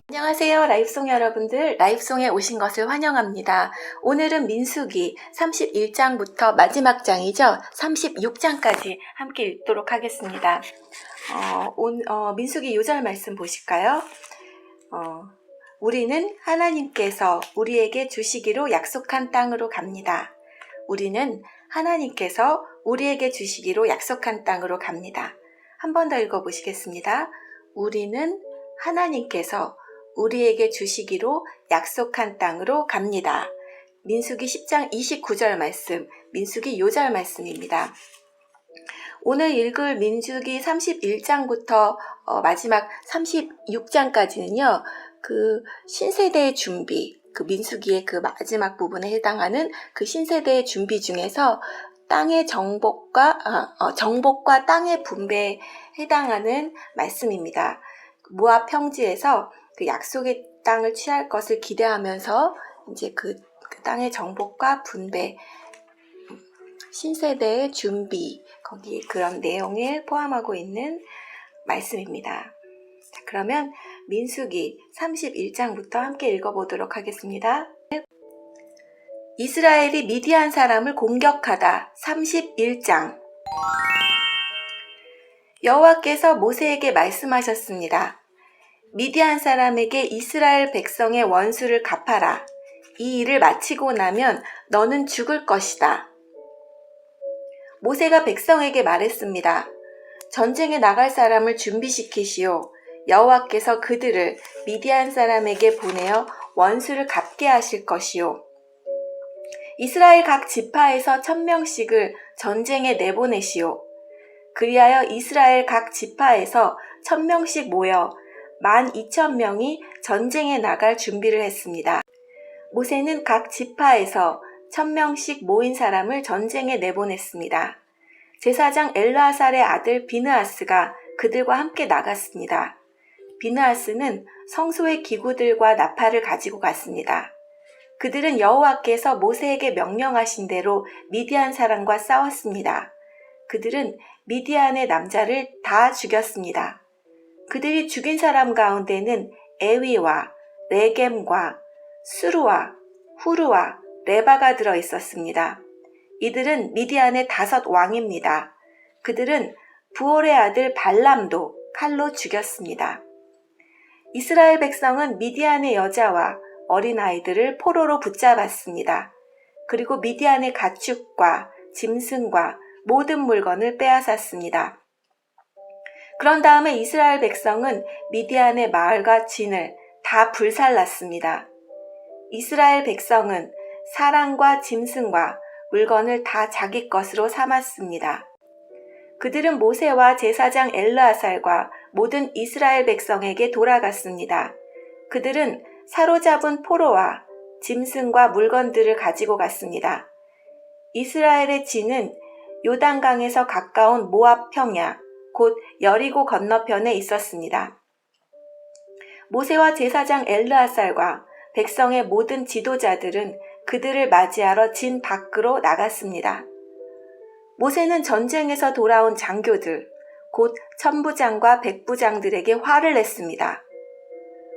안녕하세요. 라이브송 여러분들, 라이브송에 오신 것을 환영합니다. 오늘은 민수기 31장부터 마지막 장이죠. 36장까지 함께 읽도록 하겠습니다. 민수기 요절 말씀 보실까요? 우리는 하나님께서 우리에게 주시기로 약속한 땅으로 갑니다. 우리는 하나님께서 우리에게 주시기로 약속한 땅으로 갑니다. 한 번 더 읽어보시겠습니다. 우리는 하나님께서 우리에게 주시기로 약속한 땅으로 갑니다. 민수기 10장 29절 말씀, 민수기 요절 말씀입니다. 오늘 읽을 민수기 31장부터 마지막 36장까지는요, 그 신세대의 준비, 그 민수기의 그 마지막 부분에 해당하는 그 신세대의 준비 중에서 땅의 정복과 땅의 분배에 해당하는 말씀입니다. 모압 평지에서 그 약속의 땅을 취할 것을 기대하면서 이제 그 땅의 정복과 분배, 신세대의 준비, 거기에 그런 내용을 포함하고 있는 말씀입니다. 자, 그러면 민수기 31장부터 함께 읽어보도록 하겠습니다. 이스라엘이 미디안 사람을 공격하다. 31장. 여호와께서 모세에게 말씀하셨습니다. 미디안 사람에게 이스라엘 백성의 원수를 갚아라. 이 일을 마치고 나면 너는 죽을 것이다. 모세가 백성에게 말했습니다. 전쟁에 나갈 사람을 준비시키시오. 여호와께서 그들을 미디안 사람에게 보내어 원수를 갚게 하실 것이오. 이스라엘 각 지파에서 1000명씩을 전쟁에 내보내시오. 그리하여 이스라엘 각 지파에서 1000명씩 모여 12,000명이 전쟁에 나갈 준비를 했습니다. 모세는 각 지파에서 1000명씩 모인 사람을 전쟁에 내보냈습니다. 제사장 엘르아살의 아들 비느하스가 그들과 함께 나갔습니다. 비느하스는 성소의 기구들과 나팔을 가지고 갔습니다. 그들은 여호와께서 모세에게 명령하신 대로 미디안 사람과 싸웠습니다. 그들은 미디안의 남자를 다 죽였습니다. 그들이 죽인 사람 가운데는 에위와 레겜과 수루와 후루와 레바가 들어 있었습니다. 이들은 미디안의 5 왕입니다. 그들은 부올의 아들 발람도 칼로 죽였습니다. 이스라엘 백성은 미디안의 여자와 어린아이들을 포로로 붙잡았습니다. 그리고 미디안의 가축과 짐승과 모든 물건을 빼앗았습니다. 그런 다음에 이스라엘 백성은 미디안의 마을과 진을 다 불살랐습니다. 이스라엘 백성은 사람과 짐승과 물건을 다 자기 것으로 삼았습니다. 그들은 모세와 제사장 엘르아살과 모든 이스라엘 백성에게 돌아갔습니다. 그들은 사로잡은 포로와 짐승과 물건들을 가지고 갔습니다. 이스라엘의 진은 요단강에서 가까운 모압 평야, 곧 여리고 건너편에 있었습니다. 모세와 제사장 엘르아살과 백성의 모든 지도자들은 그들을 맞이하러 진 밖으로 나갔습니다. 모세는 전쟁에서 돌아온 장교들, 곧 천부장과 백부장들에게 화를 냈습니다.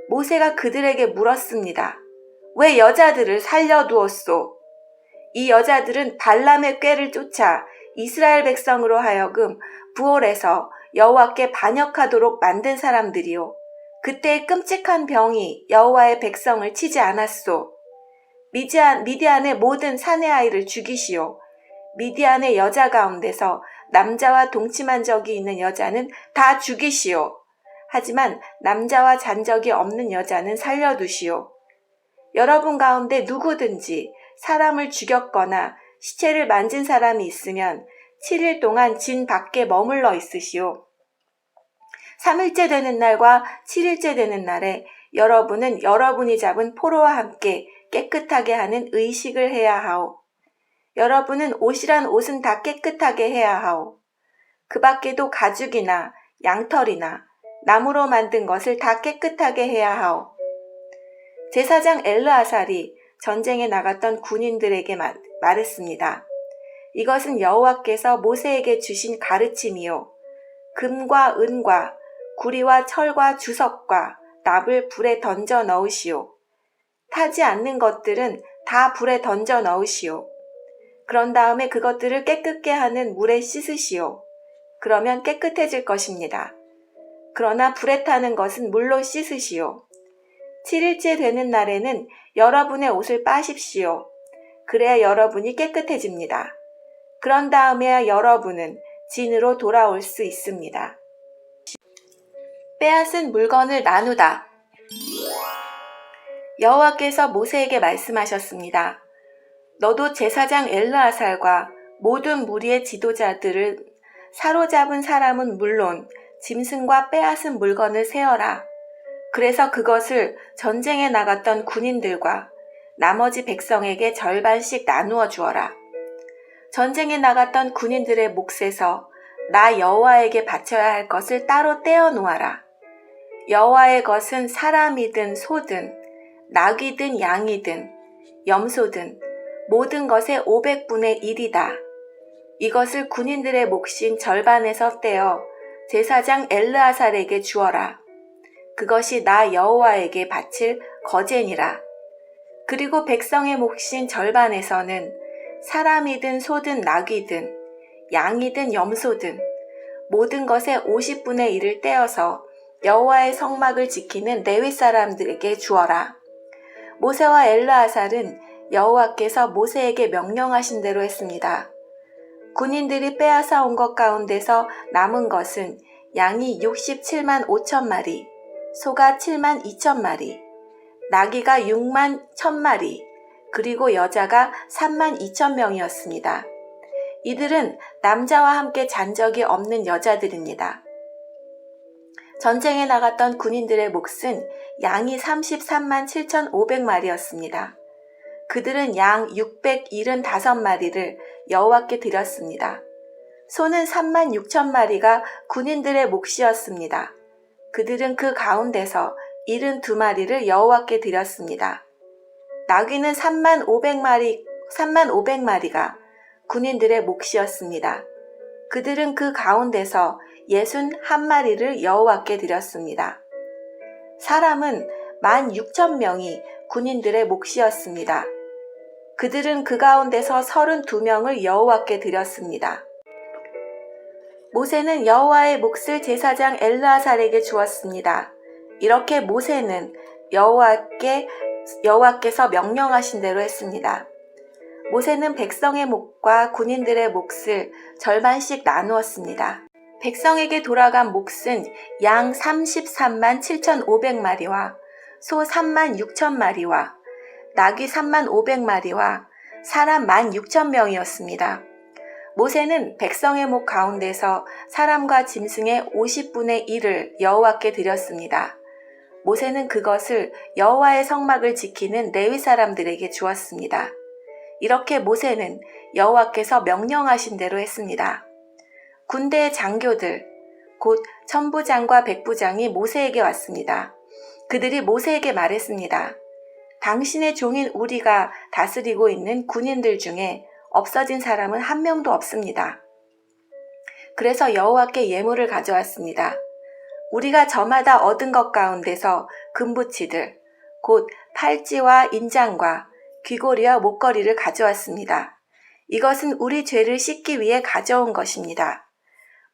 모세가 그들에게 물었습니다. 왜 여자들을 살려두었소? 이 여자들은 발람의 꾀를 쫓아 이스라엘 백성으로 하여금 부올에서 여호와께 반역하도록 만든 사람들이요. 그때의 끔찍한 병이 여호와의 백성을 치지 않았소. 미디안의 모든 사내 아이를 죽이시오. 미디안의 여자 가운데서 남자와 동침한 적이 있는 여자는 다 죽이시오. 하지만 남자와 잔 적이 없는 여자는 살려두시오. 여러분 가운데 누구든지 사람을 죽였거나 시체를 만진 사람이 있으면 7일 동안 진 밖에 머물러 있으시오. 3일째 되는 날과 7일째 되는 날에 여러분은 여러분이 잡은 포로와 함께 깨끗하게 하는 의식을 해야 하오. 여러분은 옷이란 옷은 다 깨끗하게 해야 하오. 그 밖에도 가죽이나 양털이나 나무로 만든 것을 다 깨끗하게 해야 하오. 제사장 엘르아살이 전쟁에 나갔던 군인들에게 말했습니다. 이것은 여호와께서 모세에게 주신 가르침이요 금과 은과 구리와 철과 주석과 납을 불에 던져 넣으시오. 타지 않는 것들은 다 불에 던져 넣으시오. 그런 다음에 그것들을 깨끗게 하는 물에 씻으시오. 그러면 깨끗해질 것입니다. 그러나 불에 타는 것은 물로 씻으시오. 7일째 되는 날에는 여러분의 옷을 빠십시오. 그래야 여러분이 깨끗해집니다. 그런 다음에야 여러분은 진으로 돌아올 수 있습니다. 빼앗은 물건을 나누다. 여호와께서 모세에게 말씀하셨습니다. 너도 제사장 엘르아살과 모든 무리의 지도자들을 사로잡은 사람은 물론 짐승과 빼앗은 물건을 세어라. 그래서 그것을 전쟁에 나갔던 군인들과 나머지 백성에게 절반씩 나누어 주어라. 전쟁에 나갔던 군인들의 몫에서 나 여호와에게 바쳐야 할 것을 따로 떼어 놓아라. 여호와의 것은 사람이든 소든 낙이든 양이든 염소든 모든 것의 500분의 1이다. 이것을 군인들의 몫인 절반에서 떼어 제사장 엘르아살에게 주어라. 그것이 나 여호와에게 바칠 거제니라. 그리고 백성의 몫인 절반에서는 사람이든 소든 낙이든 양이든 염소든 모든 것의 50분의 1을 떼어서 여호와의 성막을 지키는 레위 사람들에게 주어라. 모세와 엘르아살은 여호와께서 모세에게 명령하신 대로 했습니다. 군인들이 빼앗아 온 것 가운데서 남은 것은 양이 67만 5천 마리, 소가 7만 2천 마리, 나귀가 6만 1천 마리, 그리고 여자가 3만 2천 명이었습니다. 이들은 남자와 함께 잔 적이 없는 여자들입니다. 전쟁에 나갔던 군인들의 몫은 양이 33만 7,500마리였습니다. 그들은 양 675마리를 여호와께 드렸습니다. 소는 3만 6천 마리가 군인들의 몫이었습니다. 그들은 그 가운데서 72마리를 여호와께 드렸습니다. 나귀는 3만 500마리가 군인들의 몫이었습니다. 그들은 그 가운데서 61마리를 여호와께 드렸습니다. 사람은 16,000명이 군인들의 몫이었습니다. 그들은 그 가운데서 32명을 여호와께 드렸습니다. 모세는 여호와의 몫을 제사장 엘르아살에게 주었습니다. 이렇게 모세는 여호와께서 명령하신 대로 했습니다. 모세는 백성의 몫과 군인들의 몫을 절반씩 나누었습니다. 백성에게 돌아간 몫은 양 33만 7,500마리와 소 3만 6천 마리와 나귀 3만 500마리와 사람 16,000명이었습니다. 모세는 백성의 목 가운데서 사람과 짐승의 50분의 1을 여호와께 드렸습니다. 모세는 그것을 여호와의 성막을 지키는 레위 사람들에게 주었습니다. 이렇게 모세는 여호와께서 명령하신 대로 했습니다. 군대의 장교들, 곧 천부장과 백부장이 모세에게 왔습니다. 그들이 모세에게 말했습니다. 당신의 종인 우리가 다스리고 있는 군인들 중에 없어진 사람은 한 명도 없습니다. 그래서 여호와께 예물을 가져왔습니다. 우리가 저마다 얻은 것 가운데서 금부치들, 곧 팔찌와 인장과 귀고리와 목걸이를 가져왔습니다. 이것은 우리 죄를 씻기 위해 가져온 것입니다.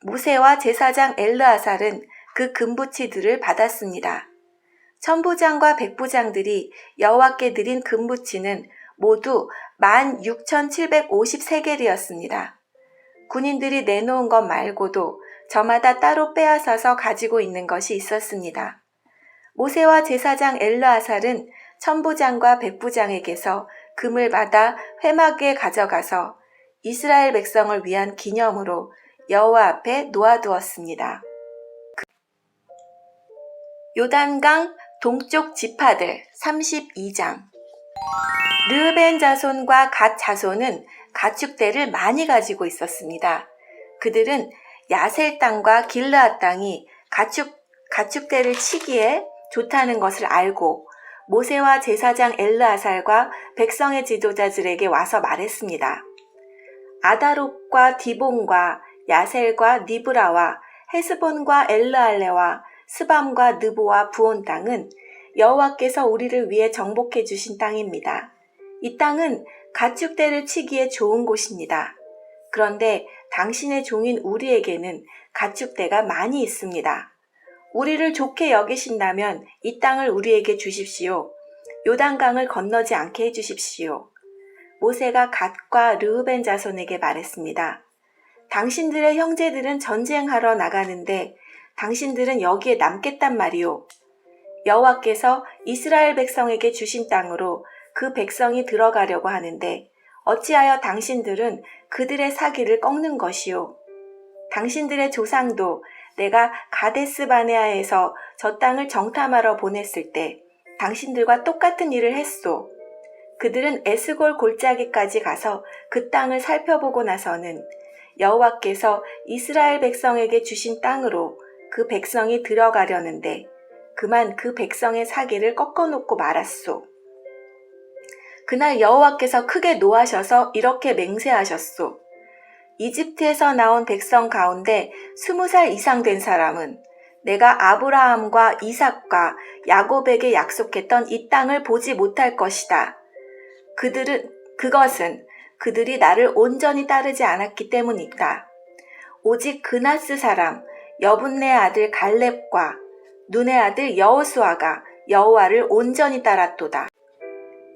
모세와 제사장 엘르아살은 그 금부치들을 받았습니다. 천부장과 백부장들이 여호와께 드린 금부치는 모두 16,750세겔이었습니다. 군인들이 내놓은 것 말고도 저마다 따로 빼앗아서 가지고 있는 것이 있었습니다. 모세와 제사장 엘르아살은 천부장과 백부장에게서 금을 받아 회막에 가져가서 이스라엘 백성을 위한 기념으로 여호와 앞에 놓아두었습니다. 요단강 동쪽 지파들 32장. 르벤 자손과 갓 자손은 가축대를 많이 가지고 있었습니다. 그들은 야셀 땅과 길르앗 땅이 가축대를 치기에 좋다는 것을 알고 모세와 제사장 엘르아살과 백성의 지도자들에게 와서 말했습니다. 아다롯과 디본과 야셀과 니브라와 헤스본과 엘르알레와 스밤과 느보와 부온 땅은 여호와께서 우리를 위해 정복해 주신 땅입니다. 이 땅은 가축대를 치기에 좋은 곳입니다. 그런데 당신의 종인 우리에게는 가축대가 많이 있습니다. 우리를 좋게 여기신다면 이 땅을 우리에게 주십시오. 요단강을 건너지 않게 해주십시오. 모세가 갓과 르우벤 자손에게 말했습니다. 당신들의 형제들은 전쟁하러 나가는데 당신들은 여기에 남겠단 말이오. 여호와께서 이스라엘 백성에게 주신 땅으로 그 백성이 들어가려고 하는데 어찌하여 당신들은 그들의 사기를 꺾는 것이오. 당신들의 조상도 내가 가데스 바네아에서 저 땅을 정탐하러 보냈을 때 당신들과 똑같은 일을 했소. 그들은 에스골 골짜기까지 가서 그 땅을 살펴보고 나서는 여호와께서 이스라엘 백성에게 주신 땅으로 그 백성이 들어가려는데 그만 그 백성의 사기를 꺾어놓고 말았소. 그날 여호와께서 크게 노하셔서 이렇게 맹세하셨소. 이집트에서 나온 백성 가운데 20살 이상 된 사람은 내가 아브라함과 이삭과 야곱에게 약속했던 이 땅을 보지 못할 것이다. 그것은 그들이 나를 온전히 따르지 않았기 때문이다. 오직 그나스 사람 여분네 아들 갈렙과 눈의 아들 여호수아가 여호와를 온전히 따랐도다.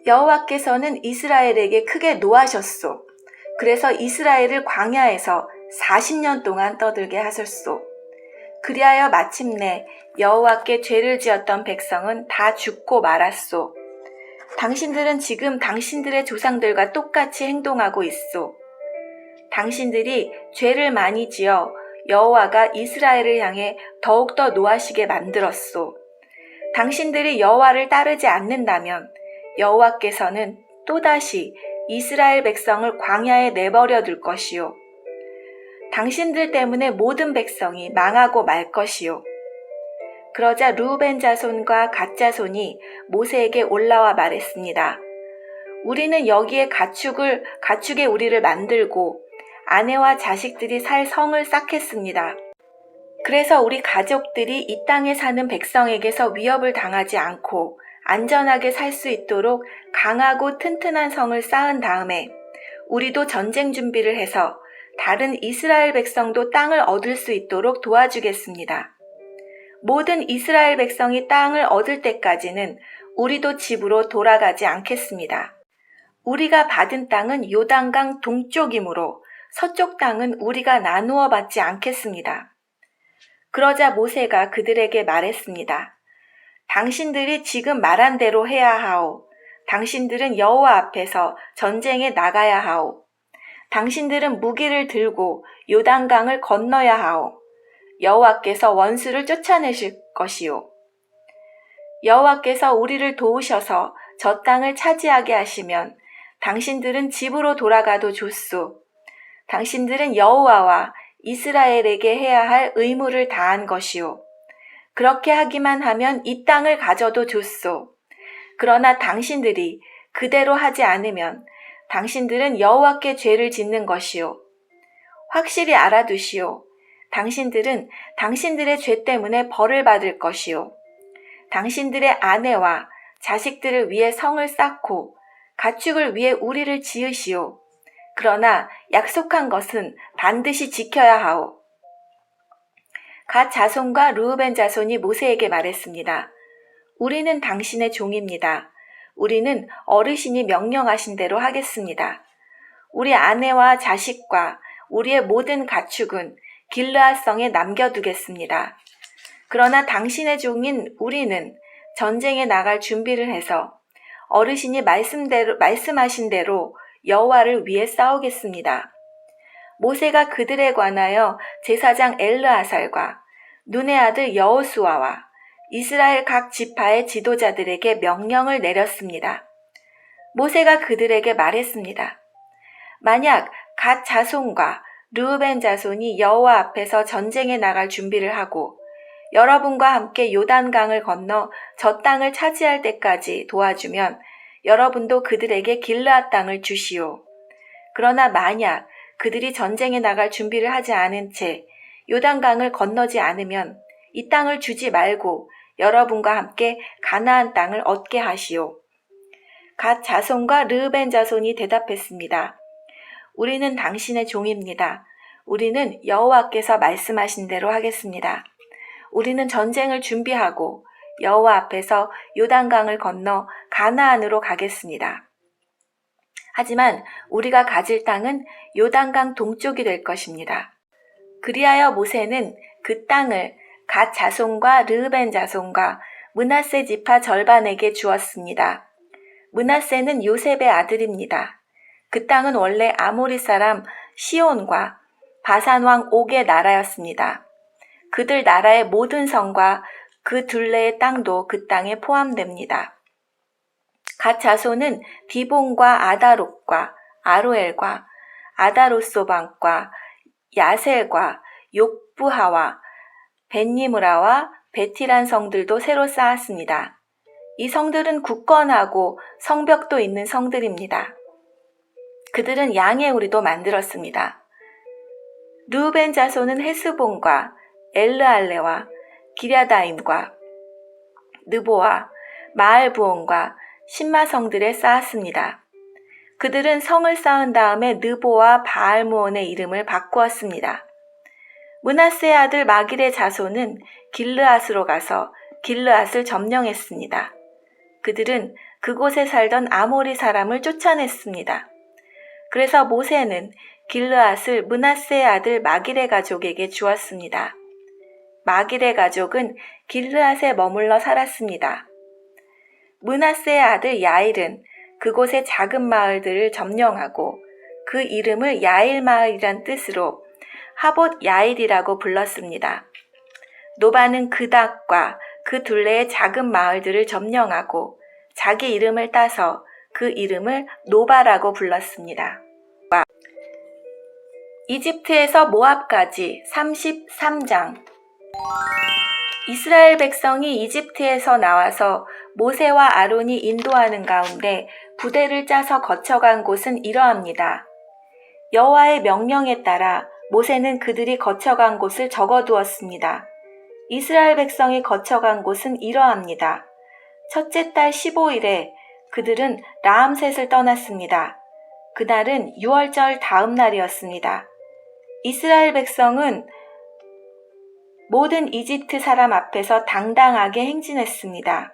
여호와께서는 이스라엘에게 크게 노하셨소. 그래서 이스라엘을 광야에서 40년 동안 떠들게 하셨소. 그리하여 마침내 여호와께 죄를 지었던 백성은 다 죽고 말았소. 당신들은 지금 당신들의 조상들과 똑같이 행동하고 있소. 당신들이 죄를 많이 지어 여호와가 이스라엘을 향해 더욱더 노하시게 만들었소. 당신들이 여호와를 따르지 않는다면 여호와께서는 또다시 이스라엘 백성을 광야에 내버려 둘 것이요. 당신들 때문에 모든 백성이 망하고 말 것이요. 그러자 르우벤 자손과 갓 자손이 모세에게 올라와 말했습니다. 우리는 여기에 가축에 우리를 만들고 아내와 자식들이 살 성을 쌓겠습니다. 그래서 우리 가족들이 이 땅에 사는 백성에게서 위협을 당하지 않고 안전하게 살 수 있도록 강하고 튼튼한 성을 쌓은 다음에 우리도 전쟁 준비를 해서 다른 이스라엘 백성도 땅을 얻을 수 있도록 도와주겠습니다. 모든 이스라엘 백성이 땅을 얻을 때까지는 우리도 집으로 돌아가지 않겠습니다. 우리가 받은 땅은 요단강 동쪽이므로 서쪽 땅은 우리가 나누어 받지 않겠습니다. 그러자 모세가 그들에게 말했습니다. 당신들이 지금 말한 대로 해야 하오. 당신들은 여호와 앞에서 전쟁에 나가야 하오. 당신들은 무기를 들고 요단강을 건너야 하오. 여호와께서 원수를 쫓아내실 것이요. 여호와께서 우리를 도우셔서 저 땅을 차지하게 하시면 당신들은 집으로 돌아가도 좋소. 당신들은 여호와와 이스라엘에게 해야 할 의무를 다한 것이요. 그렇게 하기만 하면 이 땅을 가져도 좋소. 그러나 당신들이 그대로 하지 않으면 당신들은 여호와께 죄를 짓는 것이요. 확실히 알아두시오. 당신들은 당신들의 죄 때문에 벌을 받을 것이요. 당신들의 아내와 자식들을 위해 성을 쌓고 가축을 위해 우리를 지으시오. 그러나 약속한 것은 반드시 지켜야 하오. 갓 자손과 르우벤 자손이 모세에게 말했습니다. 우리는 당신의 종입니다. 우리는 어르신이 명령하신 대로 하겠습니다. 우리 아내와 자식과 우리의 모든 가축은 길르앗성에 남겨두겠습니다. 그러나 당신의 종인 우리는 전쟁에 나갈 준비를 해서 어르신이 말씀하신 대로 여호와를 위해 싸우겠습니다. 모세가 그들에 관하여 제사장 엘르아살과 눈의 아들 여호수아와 이스라엘 각 지파의 지도자들에게 명령을 내렸습니다. 모세가 그들에게 말했습니다. 만약 갓 자손과 르우벤 자손이 여호와 앞에서 전쟁에 나갈 준비를 하고 여러분과 함께 요단강을 건너 저 땅을 차지할 때까지 도와주면 여러분도 그들에게 길르앗 땅을 주시오. 그러나 만약 그들이 전쟁에 나갈 준비를 하지 않은 채 요단강을 건너지 않으면 이 땅을 주지 말고 여러분과 함께 가나안 땅을 얻게 하시오. 갓 자손과 르으벤 자손이 대답했습니다. 우리는 당신의 종입니다. 우리는 여호와께서 말씀하신 대로 하겠습니다. 우리는 전쟁을 준비하고 여호와 앞에서 요단강을 건너 가나안으로 가겠습니다. 하지만 우리가 가질 땅은 요단강 동쪽이 될 것입니다. 그리하여 모세는 그 땅을 갓 자손과 르으벤 자손과 므낫세 지파 절반에게 주었습니다. 므낫세는 요셉의 아들입니다. 그 땅은 원래 아모리 사람 시온과 바산 왕 옥의 나라였습니다. 그들 나라의 모든 성과 그 둘레의 땅도 그 땅에 포함됩니다. 갓 자손은 디본과 아다롯과 아로엘과 아다롯소방과 야셀과 욕부하와 벳니므라와 베티란 성들도 새로 쌓았습니다. 이 성들은 굳건하고 성벽도 있는 성들입니다. 그들은 양의 우리도 만들었습니다. 르우벤 자손은 헤스본과 엘르알레와 기랴다임과 느보와 마알부온과 신마성들에 쌓았습니다. 그들은 성을 쌓은 다음에 느보와 바알무온의 이름을 바꾸었습니다. 므낫세의 아들 마길의 자손은 길르앗으로 가서 길르앗을 점령했습니다. 그들은 그곳에 살던 아모리 사람을 쫓아냈습니다. 그래서 모세는 길르앗을 므낫세의 아들 마길의 가족에게 주었습니다. 마길의 가족은 길르앗에 머물러 살았습니다. 므낫세의 아들 야일은 그곳의 작은 마을들을 점령하고 그 이름을 야일마을이란 뜻으로 하봇 야일이라고 불렀습니다. 노바는 그닥과 그 둘레의 작은 마을들을 점령하고 자기 이름을 따서 그 이름을 노바라고 불렀습니다. 이집트에서 모압까지 33장. 이스라엘 백성이 이집트에서 나와서 모세와 아론이 인도하는 가운데 부대를 짜서 거쳐간 곳은 이러합니다. 여호와의 명령에 따라 모세는 그들이 거쳐간 곳을 적어두었습니다. 이스라엘 백성이 거쳐간 곳은 이러합니다. 첫째 달 15일에 그들은 라암셋을 떠났습니다. 그날은 6월절 다음 날이었습니다. 이스라엘 백성은 모든 이집트 사람 앞에서 당당하게 행진했습니다.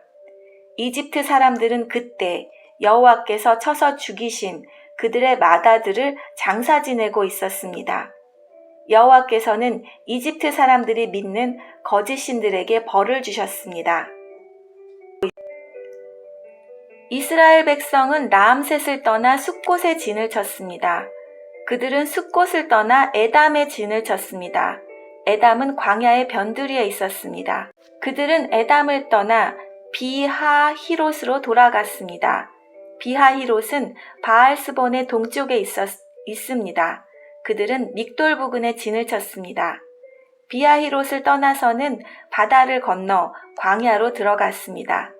이집트 사람들은 그때 여호와께서 쳐서 죽이신 그들의 마다들을 장사 지내고 있었습니다. 여호와께서는 이집트 사람들이 믿는 거짓 신들에게 벌을 주셨습니다. 이스라엘 백성은 라암셋을 떠나 숫곳에 진을 쳤습니다. 그들은 숫곳을 떠나 에담에 진을 쳤습니다. 에담은 광야의 변두리에 있었습니다. 그들은 에담을 떠나 비하히롯으로 돌아갔습니다. 비하히롯은 바알스본의 동쪽에 있습니다. 그들은 믹돌 부근에 진을 쳤습니다. 비하히롯을 떠나서는 바다를 건너 광야로 들어갔습니다.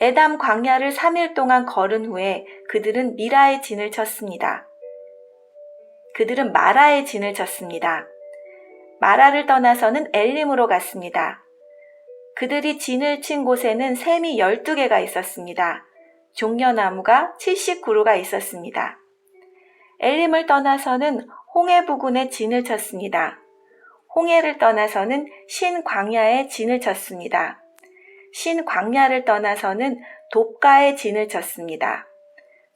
에담 광야를 3일 동안 걸은 후에 그들은 미라에 진을 쳤습니다. 그들은 마라에 진을 쳤습니다. 마라를 떠나서는 엘림으로 갔습니다. 그들이 진을 친 곳에는 샘이 12개가 있었습니다. 종려나무가 70그루가 있었습니다. 엘림을 떠나서는 홍해 부근에 진을 쳤습니다. 홍해를 떠나서는 신광야에 진을 쳤습니다. 신광야를 떠나서는 돕가에 진을 쳤습니다.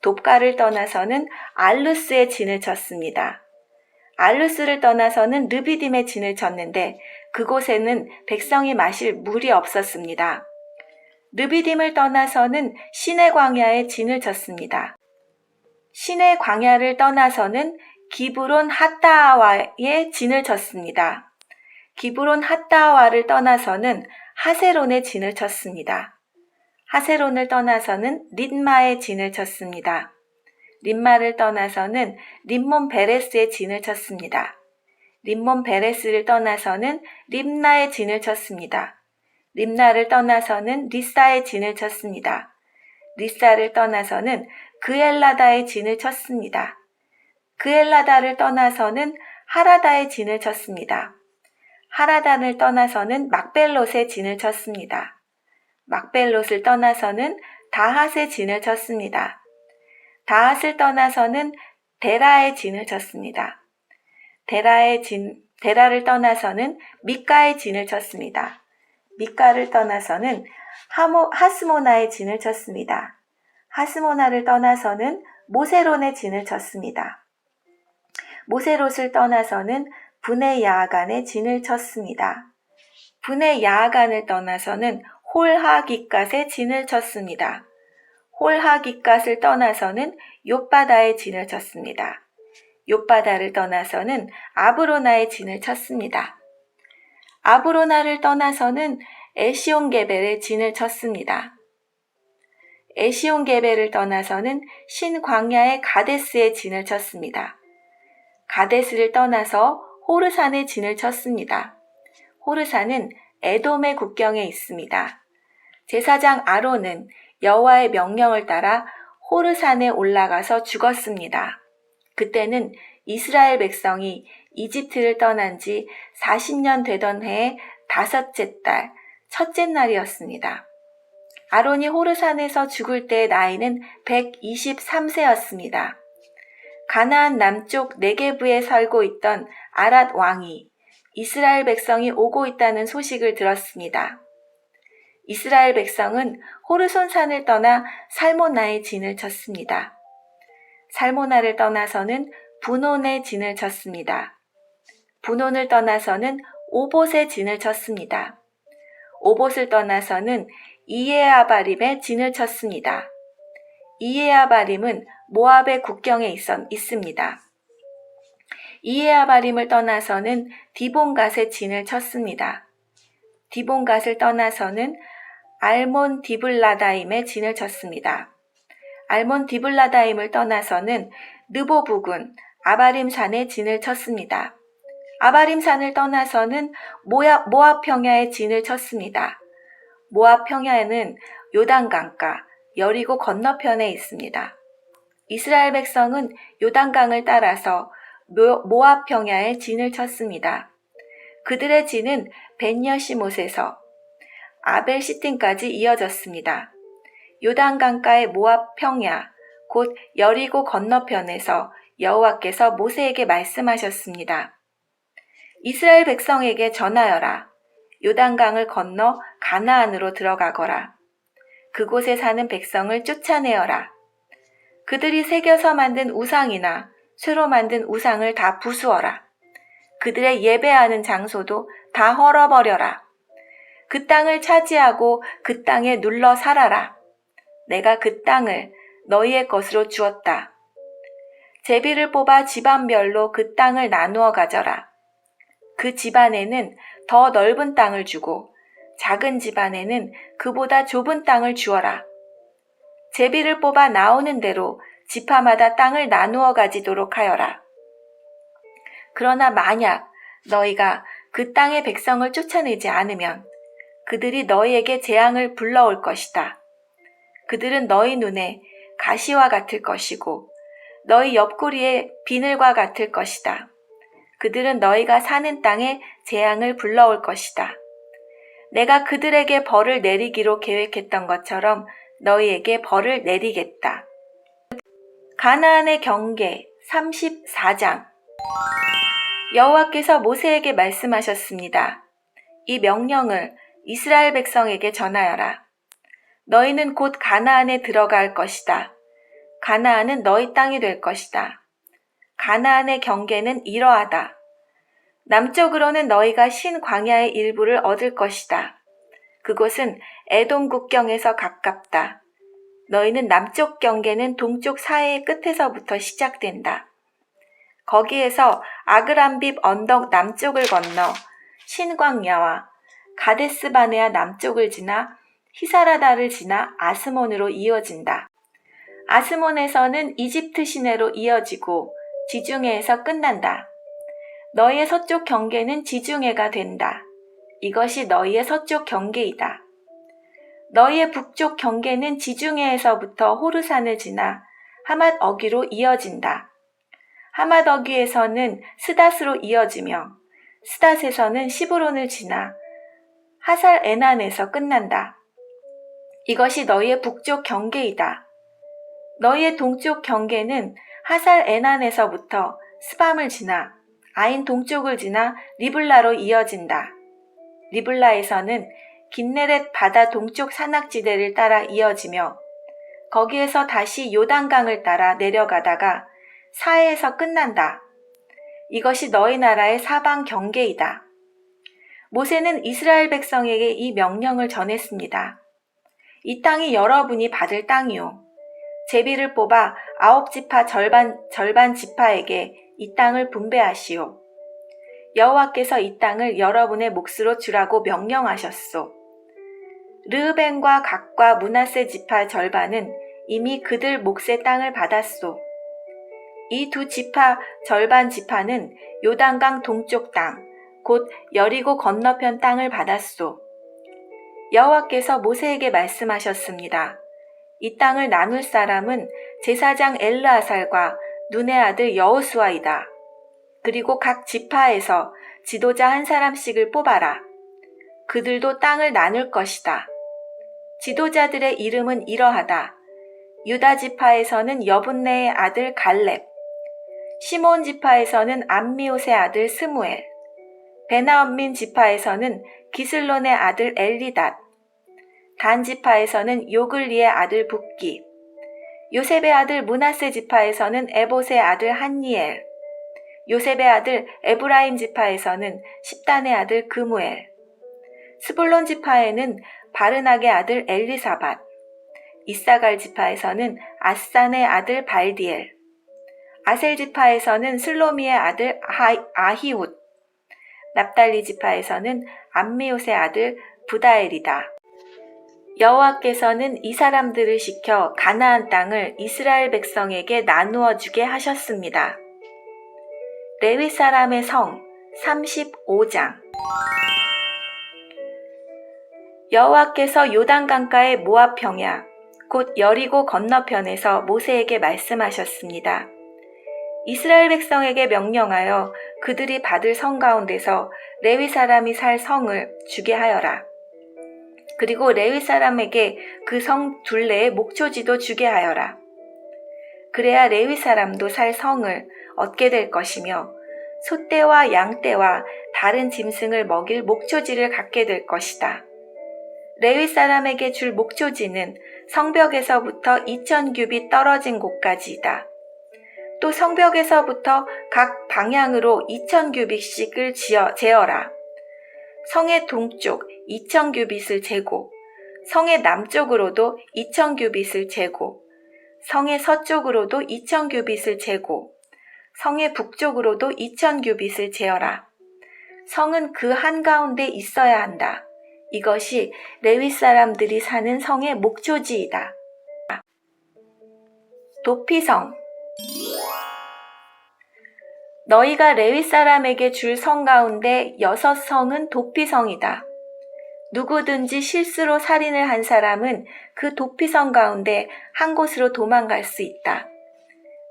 돕가를 떠나서는 알루스에 진을 쳤습니다. 알루스를 떠나서는 르비딤에 진을 쳤는데 그곳에는 백성이 마실 물이 없었습니다. 르비딤을 떠나서는 시내 광야에 진을 쳤습니다. 시내 광야를 떠나서는 기브론 핫다와에 진을 쳤습니다. 기브론 핫다와를 떠나서는 하세론에 진을 쳤습니다. 하세론을 떠나서는 릿마에 진을 쳤습니다. 릿마를 떠나서는 림몬 베레스에 진을 쳤습니다. 림몬 베레스를 떠나서는 림나에 진을 쳤습니다. 림나를 떠나서는 리사에 진을 쳤습니다. 리사를 떠나서는 그엘라다에 진을 쳤습니다. 그엘라다를 떠나서는 하라다에 진을 쳤습니다. 하라단을 떠나서는 막벨롯에 진을 쳤습니다. 막벨롯을 떠나서는 다핫에 진을 쳤습니다. 다핫을 떠나서는 데라에 진을 쳤습니다. 데라를 떠나서는 미가에 진을 쳤습니다. 미가를 떠나서는 하스모나에 진을 쳤습니다. 하스모나를 떠나서는 모세론에 진을 쳤습니다. 모세롯을 떠나서는 분의 야간에 진을 쳤습니다. 분의 야간을 떠나서는 홀하기갓에 진을 쳤습니다. 홀하기갓을 떠나서는 욥바다에 진을 쳤습니다. 욥바다를 떠나서는 아브로나에 진을 쳤습니다. 아브로나를 떠나서는 에시온게벨에 진을 쳤습니다. 에시온게벨을 떠나서는 신광야의 가데스에 진을 쳤습니다. 가데스를 떠나서 호르산에 진을 쳤습니다. 호르산은 에돔의 국경에 있습니다. 제사장 아론은 여호와의 명령을 따라 호르산에 올라가서 죽었습니다. 그때는 이스라엘 백성이 이집트를 떠난 지 40년 되던 해의 5째 달 첫째 날이었습니다. 아론이 호르산에서 죽을 때의 나이는 123세였습니다. 가나안 남쪽 네게브에 살고 있던 아랏 왕이 이스라엘 백성이 오고 있다는 소식을 들었습니다. 이스라엘 백성은 호르손산을 떠나 살모나에 진을 쳤습니다. 살모나를 떠나서는 분온에 진을 쳤습니다. 분온을 떠나서는 오봇에 진을 쳤습니다. 오봇을 떠나서는 이에아바림에 진을 쳤습니다. 이에아바림은 모압의 국경에 있습니다. 이에아바림을 떠나서는 디본갓에 진을 쳤습니다. 디본갓을 떠나서는 알몬 디블라다임에 진을 쳤습니다. 알몬 디블라다임을 떠나서는 느보 부근 아바림산에 진을 쳤습니다. 아바림산을 떠나서는 모압 평야에 진을 쳤습니다. 모압 평야에는 요단강가 여리고 건너편에 있습니다. 이스라엘 백성은 요단강을 따라서 모압 평야에 진을 쳤습니다. 그들의 진은 벤여시못에서 아벨시팀까지 이어졌습니다. 요단강가의 모압 평야, 곧 여리고 건너편에서 여호와께서 모세에게 말씀하셨습니다. 이스라엘 백성에게 전하여라. 요단강을 건너 가나안으로 들어가거라. 그곳에 사는 백성을 쫓아내어라. 그들이 새겨서 만든 우상이나 쇠로 만든 우상을 다 부수어라. 그들의 예배하는 장소도 다 헐어버려라. 그 땅을 차지하고 그 땅에 눌러 살아라. 내가 그 땅을 너희의 것으로 주었다. 제비를 뽑아 집안별로 그 땅을 나누어 가져라. 그 집안에는 더 넓은 땅을 주고 작은 집안에는 그보다 좁은 땅을 주어라. 제비를 뽑아 나오는 대로 지파마다 땅을 나누어 가지도록 하여라. 그러나 만약 너희가 그 땅의 백성을 쫓아내지 않으면 그들이 너희에게 재앙을 불러올 것이다. 그들은 너희 눈에 가시와 같을 것이고 너희 옆구리에 비늘과 같을 것이다. 그들은 너희가 사는 땅에 재앙을 불러올 것이다. 내가 그들에게 벌을 내리기로 계획했던 것처럼 너희에게 벌을 내리겠다. 가나안의 경계 34장. 여호와께서 모세에게 말씀하셨습니다. 이 명령을 이스라엘 백성에게 전하여라. 너희는 곧 가나안에 들어갈 것이다. 가나안은 너희 땅이 될 것이다. 가나안의 경계는 이러하다. 남쪽으로는 너희가 신광야의 일부를 얻을 것이다. 그곳은 에돔 국경에서 가깝다. 너희는 남쪽 경계는 동쪽 사해의 끝에서부터 시작된다. 거기에서 아그람빕 언덕 남쪽을 건너 신광야와 가데스바네아 남쪽을 지나 히사라다를 지나 아스몬으로 이어진다. 아스몬에서는 이집트 시내로 이어지고 지중해에서 끝난다. 너희의 서쪽 경계는 지중해가 된다. 이것이 너희의 서쪽 경계이다. 너희의 북쪽 경계는 지중해에서부터 호르산을 지나 하맛 어기로 이어진다. 하마더기에서는 스닷으로 이어지며 스닷에서는 시브론을 지나 하살 에난에서 끝난다. 이것이 너희의 북쪽 경계이다. 너희의 동쪽 경계는 하살 에난에서부터 스밤을 지나 아인 동쪽을 지나 리블라로 이어진다. 리블라에서는 긴네렛 바다 동쪽 산악지대를 따라 이어지며 거기에서 다시 요단강을 따라 내려가다가 사해에서 끝난다. 이것이 너희 나라의 사방 경계이다. 모세는 이스라엘 백성에게 이 명령을 전했습니다. 이 땅이 여러분이 받을 땅이요. 제비를 뽑아 9지파 절반 지파에게 이 땅을 분배하시오. 여호와께서 이 땅을 여러분의 몫으로 주라고 명령하셨소. 르으벤과 gad과 므낫세 지파 절반은 이미 그들 몫의 땅을 받았소. 이 두 지파 절반 지파는 요단강 동쪽 땅, 곧 여리고 건너편 땅을 받았소. 여호와께서 모세에게 말씀하셨습니다. 이 땅을 나눌 사람은 제사장 엘르아살과 눈의 아들 여호수아이다. 그리고 각 지파에서 지도자 한 사람씩을 뽑아라. 그들도 땅을 나눌 것이다. 지도자들의 이름은 이러하다. 유다 지파에서는 여분네의 아들 갈렙, 시몬 지파에서는 암미옷의 아들 스무엘, 베나엄민 지파에서는 기슬론의 아들 엘리닷, 단 지파에서는 요글리의 아들 붓기, 요셉의 아들 므낫세 지파에서는 에봇의 아들 한니엘, 요셉의 아들 에브라임 지파에서는 십단의 아들 그무엘, 스불론 지파에는 바르낙의 아들 엘리사밧, 이사갈 지파에서는 아산의 아들 발디엘, 아셀 지파에서는 슬로미의 아들 아히웃, 납달리 지파에서는 암미옷의 아들 부다엘이다. 여호와께서는 이 사람들을 시켜 가나안 땅을 이스라엘 백성에게 나누어 주게 하셨습니다. 레위 사람의 성 35장. 여호와께서 요단강가의 모압 평야 곧 여리고 건너편에서 모세에게 말씀하셨습니다. 이스라엘 백성에게 명령하여 그들이 받을 성 가운데서 레위 사람이 살 성을 주게 하여라. 그리고 레위 사람에게 그 성 둘레의 목초지도 주게 하여라. 그래야 레위 사람도 살 성을 얻게 될 것이며 소떼와 양떼와 다른 짐승을 먹일 목초지를 갖게 될 것이다. 레위 사람에게 줄 목초지는 성벽에서부터 2000규빗 떨어진 곳까지이다. 또 성벽에서부터 각 방향으로 2000규빗씩을 재어라. 성의 동쪽 2000규빗을 재고, 성의 남쪽으로도 2000규빗을 재고, 성의 서쪽으로도 2000규빗을 재고, 성의 북쪽으로도 2000규빗을 재어라. 성은 그 한가운데 있어야 한다. 이것이 레위 사람들이 사는 성의 목초지이다. 도피성. 너희가 레위 사람에게 줄 성 가운데 6성은 도피성이다. 누구든지 실수로 살인을 한 사람은 그 도피성 가운데 한 곳으로 도망갈 수 있다.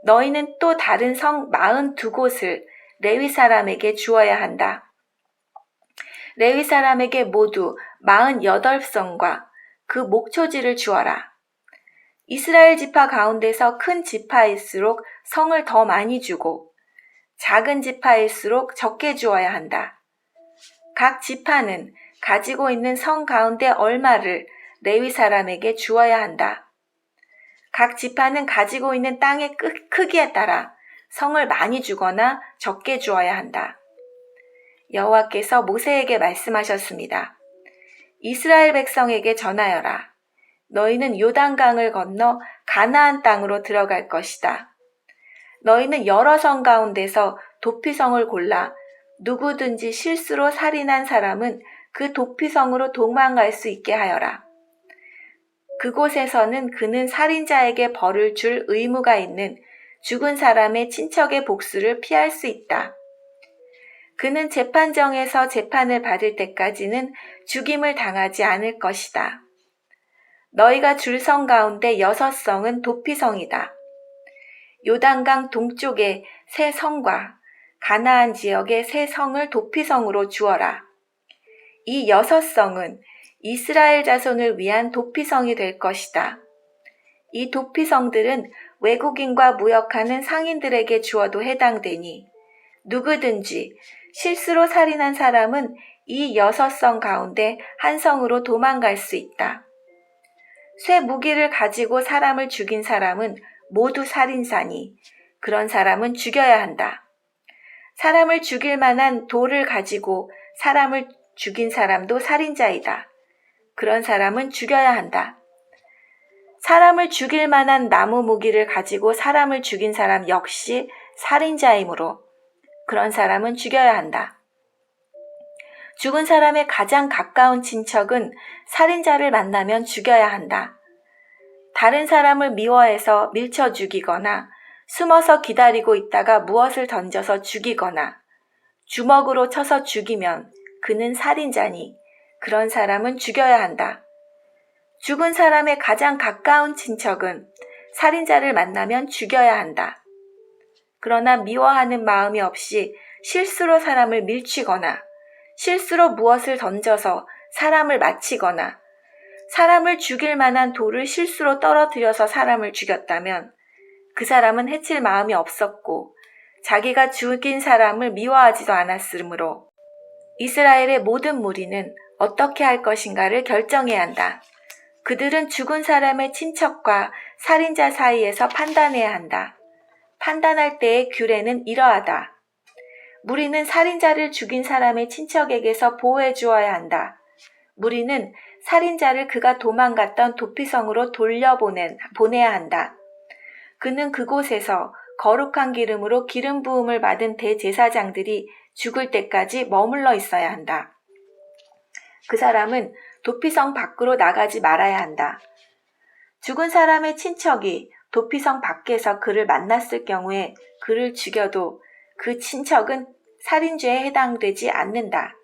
너희는 또 다른 성 42곳을 레위 사람에게 주어야 한다. 레위 사람에게 모두 48성과 그 목초지를 주어라. 이스라엘 지파 가운데서 큰 지파일수록 성을 더 많이 주고 작은 지파일수록 적게 주어야 한다. 각 지파는 가지고 있는 성 가운데 얼마를 레위 사람에게 주어야 한다. 각 지파는 가지고 있는 땅의 크기에 따라 성을 많이 주거나 적게 주어야 한다. 여호와께서 모세에게 말씀하셨습니다. 이스라엘 백성에게 전하여라. 너희는 요단강을 건너 가나안 땅으로 들어갈 것이다. 너희는 여러 성 가운데서 도피성을 골라 누구든지 실수로 살인한 사람은 그 도피성으로 도망갈 수 있게 하여라. 그곳에서는 그는 살인자에게 벌을 줄 의무가 있는 죽은 사람의 친척의 복수를 피할 수 있다. 그는 재판정에서 재판을 받을 때까지는 죽임을 당하지 않을 것이다. 너희가 줄 성 가운데 6성은 도피성이다. 요단강 동쪽에 새 성과 가나안 지역의 새 성을 도피성으로 주어라. 이 6성은 이스라엘 자손을 위한 도피성이 될 것이다. 이 도피성들은 외국인과 무역하는 상인들에게 주어도 해당되니 누구든지 실수로 살인한 사람은 이 6성 가운데 한 성으로 도망갈 수 있다. 쇠 무기를 가지고 사람을 죽인 사람은 모두 살인사니 그런 사람은 죽여야 한다. 사람을 죽일 만한 돌을 가지고 사람을 죽인 사람도 살인자이다. 그런 사람은 죽여야 한다. 사람을 죽일 만한 나무 무기를 가지고 사람을 죽인 사람 역시 살인자이므로 그런 사람은 죽여야 한다. 죽은 사람의 가장 가까운 친척은 살인자를 만나면 죽여야 한다. 다른 사람을 미워해서 밀쳐 죽이거나 숨어서 기다리고 있다가 무엇을 던져서 죽이거나 주먹으로 쳐서 죽이면 그는 살인자니 그런 사람은 죽여야 한다. 죽은 사람의 가장 가까운 친척은 살인자를 만나면 죽여야 한다. 그러나 미워하는 마음이 없이 실수로 사람을 밀치거나 실수로 무엇을 던져서 사람을 맞히거나 사람을 죽일 만한 돌을 실수로 떨어뜨려서 사람을 죽였다면 그 사람은 해칠 마음이 없었고 자기가 죽인 사람을 미워하지도 않았으므로 이스라엘의 모든 무리는 어떻게 할 것인가를 결정해야 한다. 그들은 죽은 사람의 친척과 살인자 사이에서 판단해야 한다. 판단할 때의 규례는 이러하다. 무리는 살인자를 죽인 사람의 친척에게서 보호해 주어야 한다. 무리는 살인자를 그가 도망갔던 도피성으로 보내야 한다. 그는 그곳에서 거룩한 기름으로 기름 부음을 받은 대제사장들이 죽을 때까지 머물러 있어야 한다. 그 사람은 도피성 밖으로 나가지 말아야 한다. 죽은 사람의 친척이 도피성 밖에서 그를 만났을 경우에 그를 죽여도 그 친척은 살인죄에 해당되지 않는다.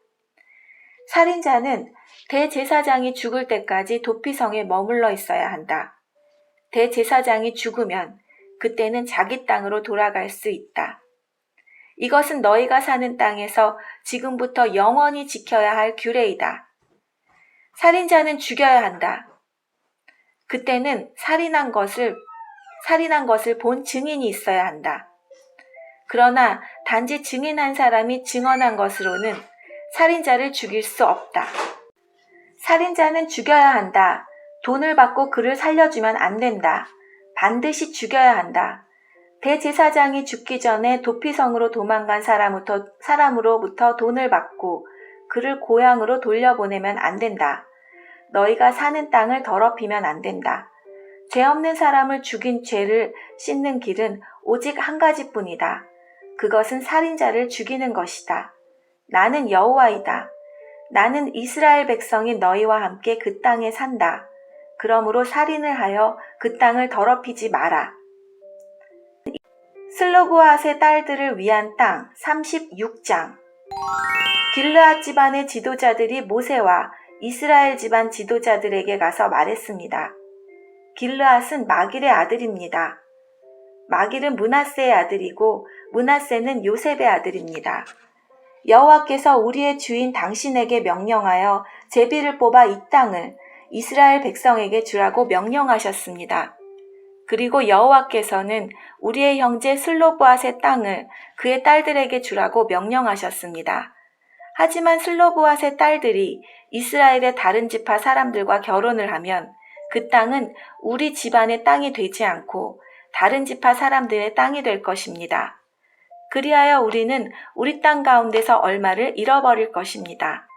살인자는 대제사장이 죽을 때까지 도피성에 머물러 있어야 한다. 대제사장이 죽으면 그때는 자기 땅으로 돌아갈 수 있다. 이것은 너희가 사는 땅에서 지금부터 영원히 지켜야 할 규례이다. 살인자는 죽여야 한다. 그때는 살인한 것을 본 증인이 있어야 한다. 그러나 단지 증인한 사람이 증언한 것으로는 살인자를 죽일 수 없다. 살인자는 죽여야 한다. 돈을 받고 그를 살려주면 안 된다. 반드시 죽여야 한다. 대제사장이 죽기 전에 도피성으로 도망간 사람으로부터 돈을 받고 그를 고향으로 돌려보내면 안 된다. 너희가 사는 땅을 더럽히면 안 된다. 죄 없는 사람을 죽인 죄를 씻는 길은 오직 한 가지뿐이다. 그것은 살인자를 죽이는 것이다. 나는 여호와이다. 나는 이스라엘 백성이 너희와 함께 그 땅에 산다. 그러므로 살인을 하여 그 땅을 더럽히지 마라. 슬로브앗의 딸들을 위한 땅 36장. 길르앗 집안의 지도자들이 모세와 이스라엘 집안 지도자들에게 가서 말했습니다. 길르앗은 마길의 아들입니다. 마길은 므낫세의 아들이고 므낫세는 요셉의 아들입니다. 여호와께서 우리의 주인 당신에게 명령하여 제비를 뽑아 이 땅을 이스라엘 백성에게 주라고 명령하셨습니다. 그리고 여호와께서는 우리의 형제 슬로브앗의 땅을 그의 딸들에게 주라고 명령하셨습니다. 하지만 슬로브앗의 딸들이 이스라엘의 다른 지파 사람들과 결혼을 하면 그 땅은 우리 집안의 땅이 되지 않고 다른 지파 사람들의 땅이 될 것입니다. 그리하여 우리는 우리 땅 가운데서 얼마를 잃어버릴 것입니다.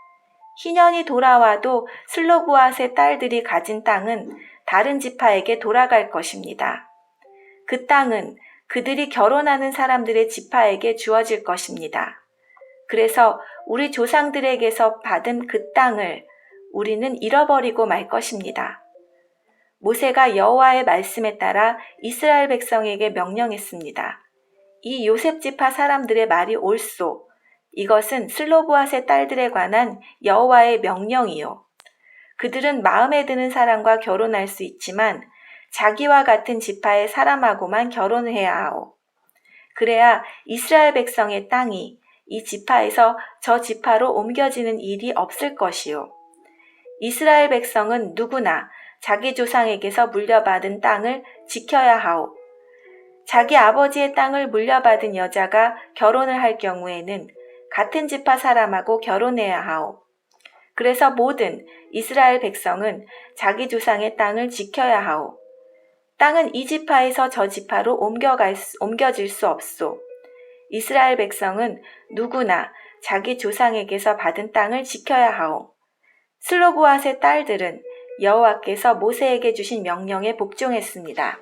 희년이 돌아와도 슬로브앗의 딸들이 가진 땅은 다른 지파에게 돌아갈 것입니다. 그 땅은 그들이 결혼하는 사람들의 지파에게 주어질 것입니다. 그래서 우리 조상들에게서 받은 그 땅을 우리는 잃어버리고 말 것입니다. 모세가 여호와의 말씀에 따라 이스라엘 백성에게 명령했습니다. 이 요셉 지파 사람들의 말이 옳소. 이것은 슬로브앗의 딸들에 관한 여호와의 명령이요. 그들은 마음에 드는 사람과 결혼할 수 있지만 자기와 같은 지파의 사람하고만 결혼해야 하오. 그래야 이스라엘 백성의 땅이 이 지파에서 저 지파로 옮겨지는 일이 없을 것이요. 이스라엘 백성은 누구나 자기 조상에게서 물려받은 땅을 지켜야 하오. 자기 아버지의 땅을 물려받은 여자가 결혼을 할 경우에는 같은 지파 사람하고 결혼해야 하오. 그래서 모든 이스라엘 백성은 자기 조상의 땅을 지켜야 하오. 땅은 이 지파에서 저 지파로 옮겨질 수 없소. 이스라엘 백성은 누구나 자기 조상에게서 받은 땅을 지켜야 하오. 슬로보앗의 딸들은 여호와께서 모세에게 주신 명령에 복종했습니다.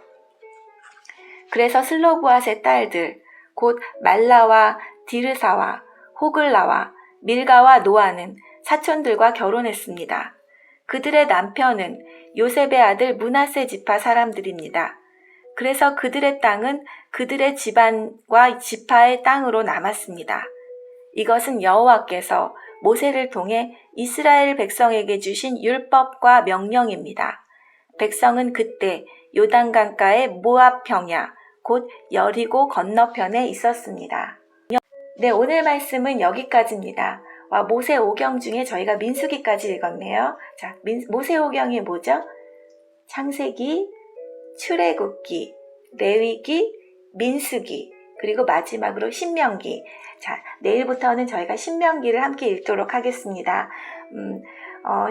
그래서 슬로보앗의 딸들, 곧 말라와 디르사와 호글라와 밀가와 노아는 사촌들과 결혼했습니다. 그들의 남편은 요셉의 아들 므낫세 지파 사람들입니다. 그래서 그들의 땅은 그들의 집안과 지파의 땅으로 남았습니다. 이것은 여호와께서 모세를 통해 이스라엘 백성에게 주신 율법과 명령입니다. 백성은 그때 요단강가의 모압 평야, 곧 여리고 건너편에 있었습니다. 네, 오늘 말씀은 여기까지입니다. 모세오경 중에 저희가 민수기까지 읽었네요. 자, 모세오경이 뭐죠? 창세기, 출애굽기, 레위기, 민수기, 그리고 마지막으로 신명기. 자, 내일부터는 저희가 신명기를 함께 읽도록 하겠습니다.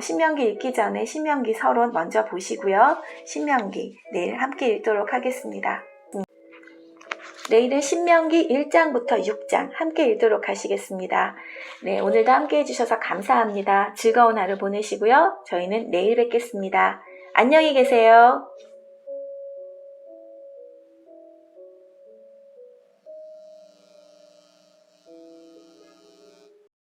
신명기 읽기 전에 신명기 서론 먼저 보시고요. 신명기 내일 함께 읽도록 하겠습니다. 내일은 신명기 1장부터 6장 함께 읽도록 하시겠습니다. 네, 오늘도 함께 해주셔서 감사합니다. 즐거운 하루 보내시고요. 저희는 내일 뵙겠습니다. 안녕히 계세요.